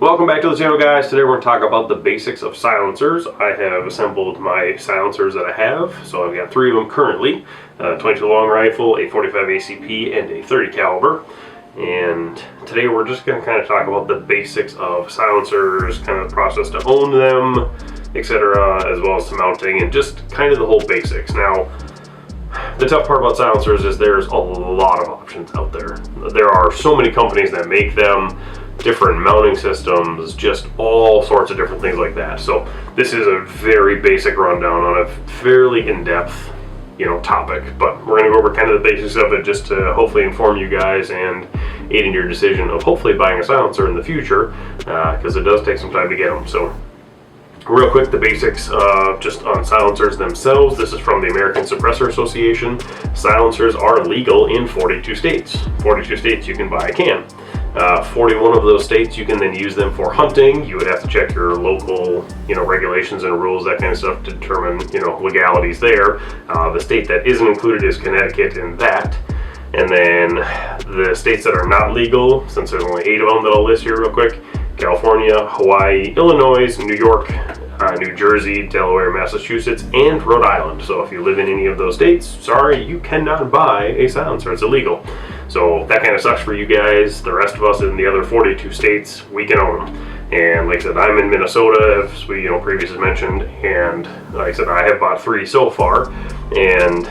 Welcome back to the channel, guys. Today we're going to talk about the basics of silencers. I have assembled my silencers that I have. So I've got three of them currently. 22 long rifle, a 45 ACP, and a 30 caliber. And today we're just going to kind of talk about the basics of silencers, kind of the process to own them, etc., as well as to mounting, and just kind of the whole basics. Now, the tough part about silencers is there's a lot of options out there. There are so many companies that make them, different mounting systems, just all sorts of different things like that. So this is a very basic rundown on a fairly in-depth, topic, but we're going to go over kind of the basics of it just to hopefully inform you guys and aid in your decision of hopefully buying a silencer in the future, because it does take some time to get them. So real quick, the basics just on silencers themselves. This is from the American Suppressor Association. Silencers are legal in 42 states. 42 states you can buy a can. 41 of those states you can then use them for hunting. You would have to check your local, regulations and rules, that kind of stuff, to determine, legalities there. The state that isn't included is Connecticut in that. And then the states that are not legal, since there's only 8 of them that I'll list here real quick: California, Hawaii, Illinois, New York, New Jersey, Delaware, Massachusetts, and Rhode Island. So if you live in any of those states, sorry, you cannot buy a silencer. It's illegal. So that kind of sucks for you guys. The rest of us in the other 42 states, we can own them. And like I said, I'm in Minnesota, as we previously mentioned, and like I said, I have bought 3 so far. And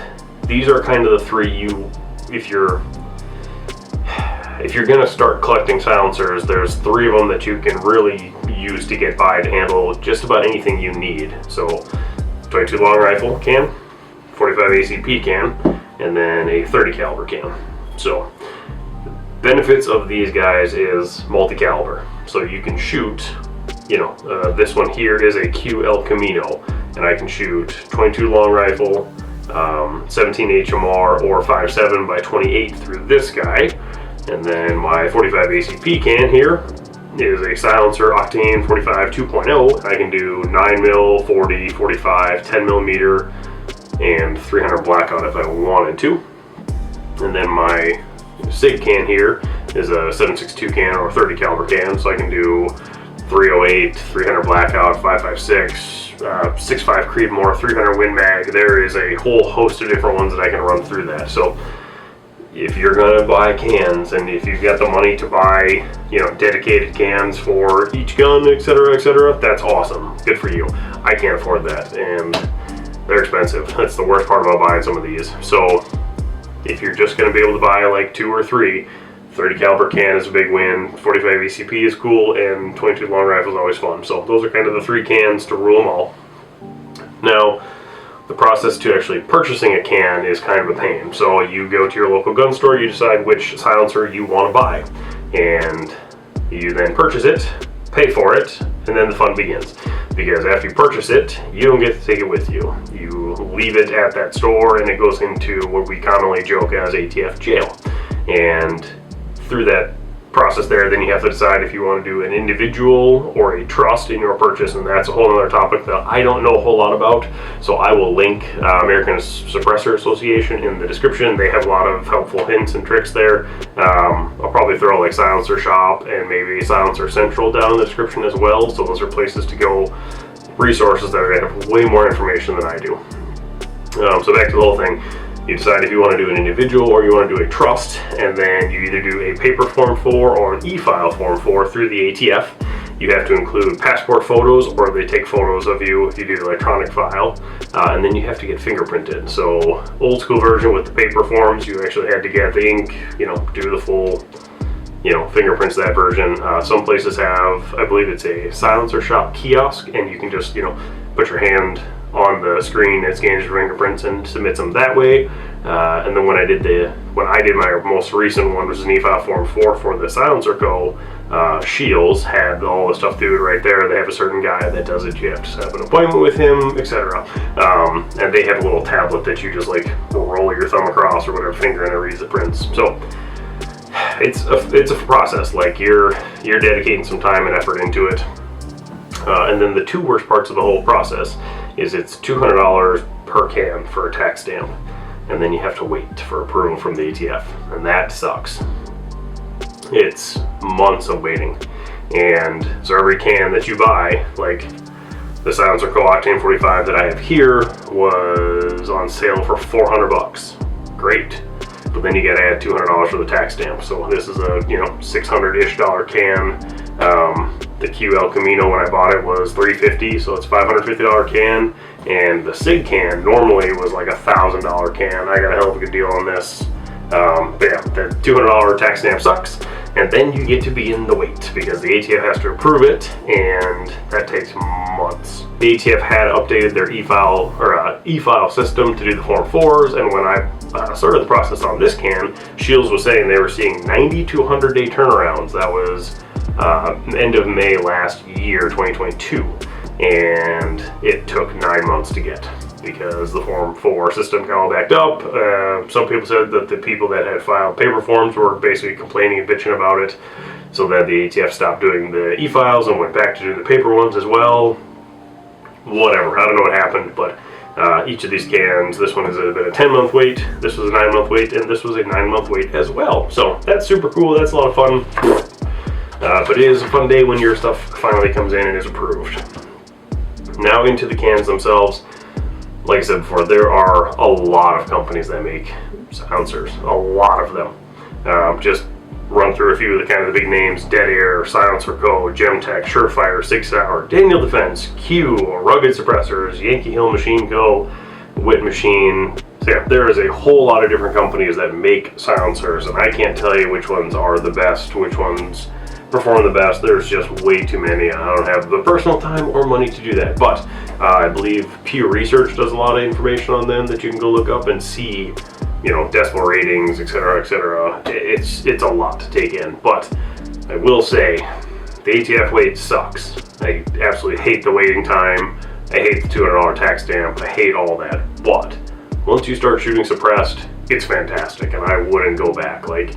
these are kind of the 3 if you're gonna start collecting silencers, there's 3 of them that you can really use to get by to handle just about anything you need. So 22 long rifle can, 45 ACP can, and then a 30 caliber can. So benefits of these guys is multi-caliber. So you can shoot, this one here is a Q El Camino, and I can shoot 22 long rifle, 17 HMR, or 5.7 by 28 through this guy. And then my 45 ACP can here is a silencer Octane 45 2.0, and I can do 9mm, 40, 45, 10 millimeter, and 300 blackout if I wanted to. And then my SIG can here is a 7.62 can or 30 caliber can, so I can do 308, 300 blackout, 5.56, 6.5 Creedmoor, 300 Win Mag. There is a whole host of different ones that I can run through that. So if you're gonna buy cans, and if you've got the money to buy, dedicated cans for each gun, etc., that's awesome. Good for you. I can't afford that, and they're expensive. That's the worst part about buying some of these. So if you're just gonna be able to buy like 2 or 3, 30 caliber can is a big win, 45 ACP is cool, and 22 long rifle is always fun. So those are kind of the 3 cans to rule them all. Now, the process to actually purchasing a can is kind of a pain. So you go to your local gun store, you decide which silencer you want to buy, and you then purchase it, pay for it, and then the fun begins. Because after you purchase it, you don't get to take it with you. You leave it at that store, and it goes into what we commonly joke as ATF jail. And through that process there, then you have to decide if you want to do an individual or a trust in your purchase, and that's a whole other topic that I don't know a whole lot about. So I will link American Suppressor Association in the description. They have a lot of helpful hints and tricks there. I'll probably throw like Silencer Shop and maybe Silencer Central down in the description as well. So those are places to go, resources that have way more information than I do. So back to the whole thing. You decide if you want to do an individual or you want to do a trust, and then you either do a paper form 4 or an e-file form 4 through the ATF. You have to include passport photos, or they take photos of you if you do the electronic file, and then you have to get fingerprinted. So old school version with the paper forms, you actually had to get the ink, do the full, fingerprints, that version. Some places have, I believe it's a Silencer Shop kiosk, and you can just, put your hand on the screen, it scans your fingerprints and submits them that way. And then when I did my most recent one, which is an e-file form 4 for the Silencer Co., Shields had all the stuff through it right there. They have a certain guy that does it. You have to set up an appointment with him, etc. And they have a little tablet that you just like roll your thumb across or whatever finger, and it reads the prints. So it's a process. Like you're dedicating some time and effort into it. And then the 2 worst parts of the whole process is it's $200 per can for a tax stamp, and then you have to wait for approval from the ATF, and that sucks. It's months of waiting. And so every can that you buy, like the Silencer Co. Octane 45 that I have here, was on sale for $400. Great. But then you gotta add $200 for the tax stamp. So this is a, you know, $600-ish can. The Q El Camino when I bought it was $350, so it's $550 can. And the Sig can normally was like $1,000 can. I got a hell of a good deal on this. But yeah, the $200 tax stamp sucks. And then you get to be in the wait because the ATF has to approve it, and that takes months. The ATF had updated their e-file system to do the Form 4s, and when I started the process on this can, Shields was saying they were seeing 90 to 100 day turnarounds. That was end of May last year, 2022, and it took 9 months to get, because the Form 4 system got all backed up. Some people said that the people that had filed paper forms were basically complaining and bitching about it, so that the ATF stopped doing the e-files and went back to do the paper ones as well. Whatever, I don't know what happened, but each of these cans, this one has been a 10-month wait, this was a 9-month wait, and this was a 9-month wait as well. So that's super cool, that's a lot of fun. But it is a fun day when your stuff finally comes in and is approved. Now into the cans themselves. Like I said before, there are a lot of companies that make silencers, a lot of them. Just run through a few of the kind of the big names: Dead Air, Silencer Co., Gemtech, Surefire, Sig Sauer, Daniel Defense, Q, Rugged Suppressors, Yankee Hill Machine Co., Wit Machine. So yeah, there is a whole lot of different companies that make silencers, and I can't tell you which ones are the best, which ones perform the best. There's just way too many. I don't have the personal time or money to do that, but I believe Pew Research does a lot of information on them that you can go look up and see, you know, decibel ratings, etc., etc. It's a lot to take in, but I will say the ATF wait sucks. I absolutely hate the waiting time. I hate the $200 tax stamp. I hate all that. But once you start shooting suppressed, it's fantastic, and I wouldn't go back. Like,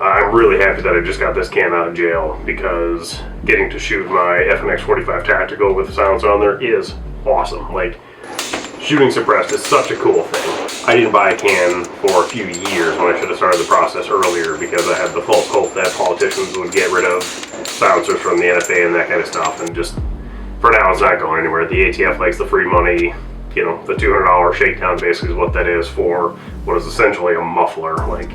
I'm really happy that I just got this can out of jail, because getting to shoot my FNX 45 Tactical with the silencer on there is awesome. Like, shooting suppressed is such a cool thing. I didn't buy a can for a few years when I should have started the process earlier, because I had the false hope that politicians would get rid of silencers from the NFA and that kind of stuff, and just, for now, it's not going anywhere. The ATF likes the free money. You know, the $200 shakedown basically is what that is for what is essentially a muffler. Like,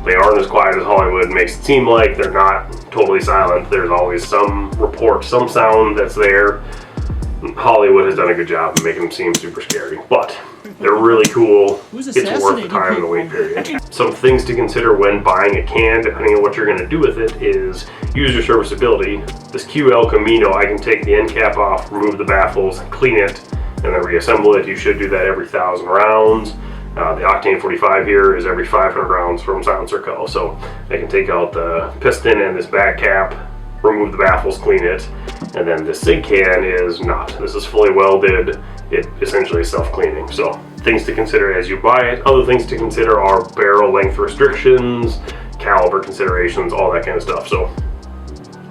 they aren't as quiet as Hollywood makes it seem like. They're not totally silent. There's always some report, some sound that's there. Hollywood has done a good job of making them seem super scary, but they're really cool. It's worth the time and the wait period. Some things to consider when buying a can, depending on what you're going to do with it, is user serviceability. This Q El Camino, I can take the end cap off, remove the baffles, clean it, and then reassemble it. You should do that every 1,000 rounds. The Octane 45 here is every 500 rounds from Silencer Co. So I can take out the piston and this back cap, remove the baffles, clean it, and then the Sig can is not. This is fully welded. It essentially is self-cleaning. So things to consider as you buy it. Other things to consider are barrel length restrictions, caliber considerations, all that kind of stuff. So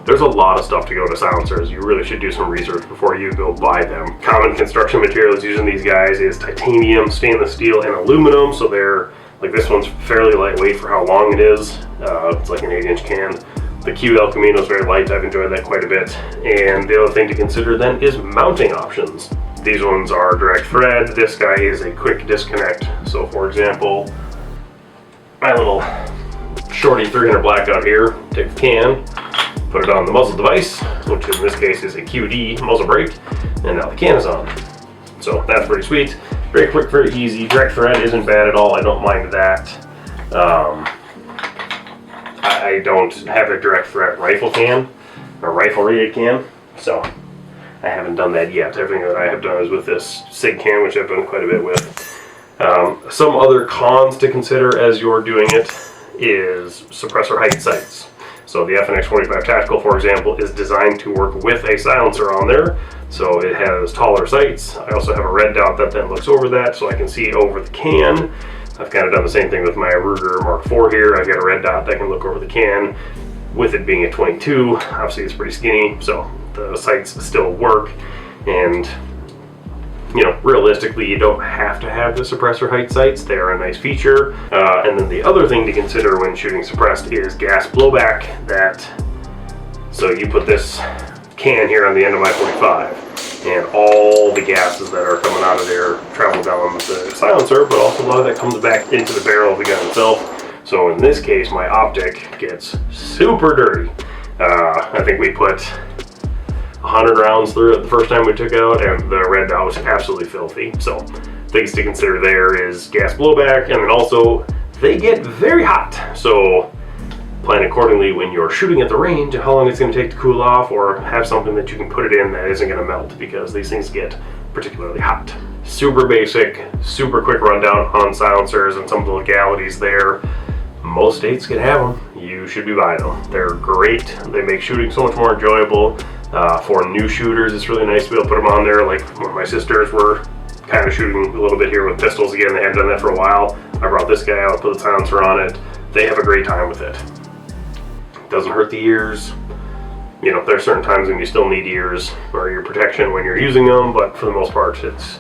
there's a lot of stuff to go to silencers. You really should do some research before you go buy them. Common construction materials using these guys is titanium, stainless steel, and aluminum. So they're, like, this one's fairly lightweight for how long it is. It's like an 8-inch can. The Q El Camino is very light. I've enjoyed that quite a bit. And the other thing to consider then is mounting options. These ones are direct thread. This guy is a quick disconnect. So for example, my little Shorty 300 blackout here, take the can, put it on the muzzle device, which in this case is a QD muzzle brake, and now the can is on. So that's pretty sweet. Very quick, very easy. Direct thread isn't bad at all. I don't mind that. I don't have a direct thread rifle can, or rifle rated can, so I haven't done that yet. Everything that I have done is with this Sig can, which I've done quite a bit with. Some other cons to consider as you're doing it is suppressor height sights. So the FNX 45 Tactical, for example, is designed to work with a silencer on there. So it has taller sights. I also have a red dot that then looks over that, so I can see over the can. I've kind of done the same thing with my Ruger Mark IV here. I've got a red dot that can look over the can. With it being a 22, obviously it's pretty skinny, so the sights still work. And, you know, realistically, you don't have to have the suppressor height sights. They are a nice feature. And then the other thing to consider when shooting suppressed is gas blowback. That So you put this can here on the end of my 45, and all the gases that are coming out of there travel down the silencer, but also a lot of that comes back into the barrel of the gun itself. So in this case, my optic gets super dirty. I think we put 100 rounds through it the first time we took out, and the red dot was absolutely filthy. So things to consider there is gas blowback, and then also they get very hot. So plan accordingly when you're shooting at the range and how long it's going to take to cool off, or have something that you can put it in that isn't going to melt, because these things get particularly hot. Super basic, super quick rundown on silencers and some of the legalities there. Most states can have them. You should be buying them. They're great. They make shooting so much more enjoyable. For new shooters, it's really nice to be able to put them on there. Like when my sisters were kind of shooting a little bit here with pistols again, they hadn't done that for a while. I brought this guy out, put the silencer on it. They have a great time with it. Doesn't hurt the ears. You know, there's certain times when you still need ears or ear protection when you're using them, but for the most part, it's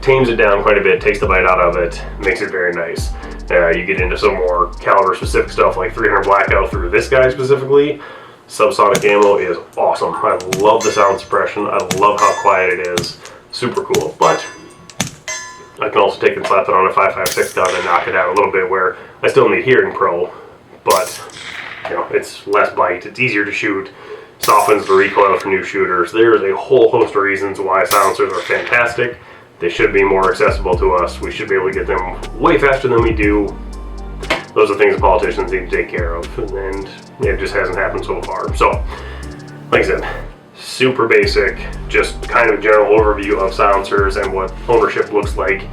tames it down quite a bit, takes the bite out of it, makes it very nice. You get into some more caliber specific stuff like 300 blackout through this guy specifically. Subsonic ammo is awesome. I love the sound suppression. I love how quiet it is. Super cool. But I can also take and slap it on a 5.56 gun and knock it out a little bit, where I still need hearing pro, but you know, it's less bite, it's easier to shoot, softens the recoil for new shooters. There's a whole host of reasons why silencers are fantastic. They should be more accessible to us. We should be able to get them way faster than we do. Those are things politicians need to take care of, and it just hasn't happened so far. So, like I said, super basic, just kind of a general overview of silencers and what ownership looks like.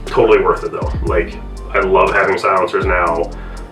Totally worth it though. Like, I love having silencers now.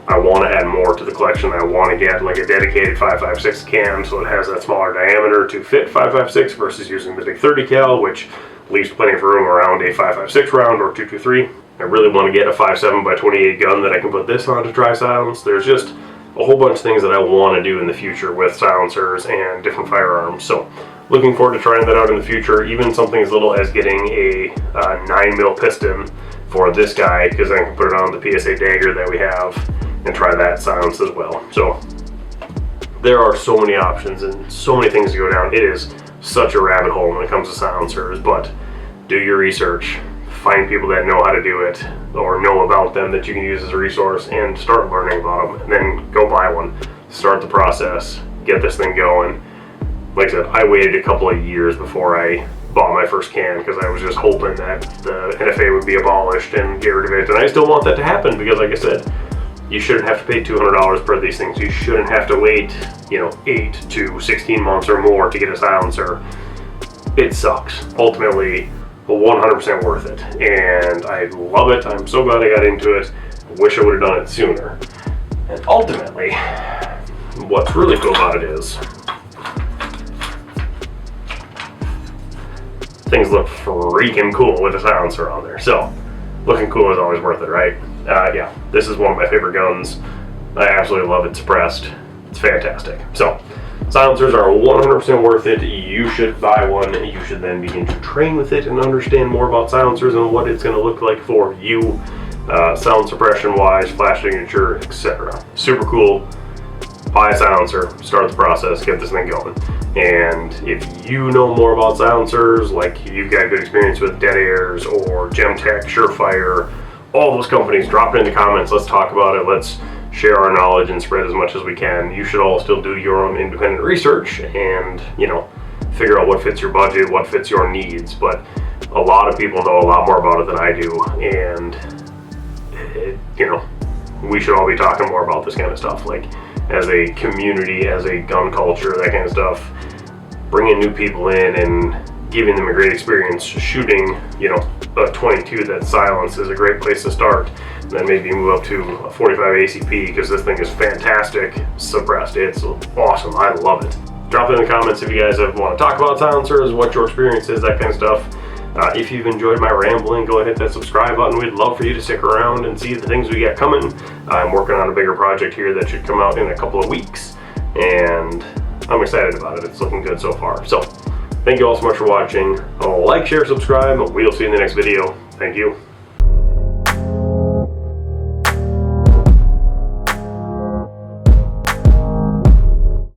I want to add more to the collection. I want to get like a dedicated 5.56 can, so it has that smaller diameter to fit 5.56 versus using the big 30 cal, which leaves plenty of room around a 5.56 round or 223. I really want to get a 5.7x28 gun that I can put this on to dry silence. There's just a whole bunch of things that I want to do in the future with silencers and different firearms. So looking forward to trying that out in the future. Even something as little as getting a 9mm piston for this guy, because I can put it on the PSA dagger that we have and try that silence as well. So there are so many options and so many things to go down. It is such a rabbit hole when it comes to silencers, but do your research. Find people that know how to do it or know about them that you can use as a resource, and start learning about them, and then go buy one. Start the process, get this thing going. Like I said, I waited a couple of years before I bought my first can, because I was just hoping that the NFA would be abolished and get rid of it, and I still want that to happen, because like I said, you shouldn't have to pay $200 per these things. You shouldn't have to wait, 8 to 16 months or more to get a silencer. It sucks. Ultimately, 100% worth it, and I love it. I'm so glad I got into it. I wish I would have done it sooner. And ultimately, what's really cool about it is things look freaking cool with a silencer on there. So looking cool is always worth it, right? Yeah, this is one of my favorite guns. I absolutely love it suppressed. It's fantastic. So silencers are 100% worth it. You should buy one. You should then begin to train with it and understand more about silencers and what it's going to look like for you, sound suppression wise, flash signature, etc. Super cool. Buy a silencer, start the process, get this thing going. And if you know more about silencers, like you've got good experience with Dead Airs or Gemtech, Surefire, all those companies, drop it in the comments. Let's talk about it. Let's share our knowledge and spread as much as we can. You should all still do your own independent research and, figure out what fits your budget, what fits your needs. But a lot of people know a lot more about it than I do. And, we should all be talking more about this kind of stuff. Like, as a community, as a gun culture, that kind of stuff, bringing new people in and giving them a great experience shooting, a 22 that's silenced is a great place to start. And then maybe move up to a 45 ACP, because this thing is fantastic suppressed. It's awesome. I love it. Drop it in the comments if you guys want to talk about silencers, what your experience is, that kind of stuff. If you've enjoyed my rambling, go ahead and hit that subscribe button. We'd love for you to stick around and see the things we got coming. I'm working on a bigger project here that should come out in a couple of weeks, and I'm excited about it. It's looking good so far. So thank you all so much for watching. Like, share, subscribe, and we'll see you in the next video. Thank you.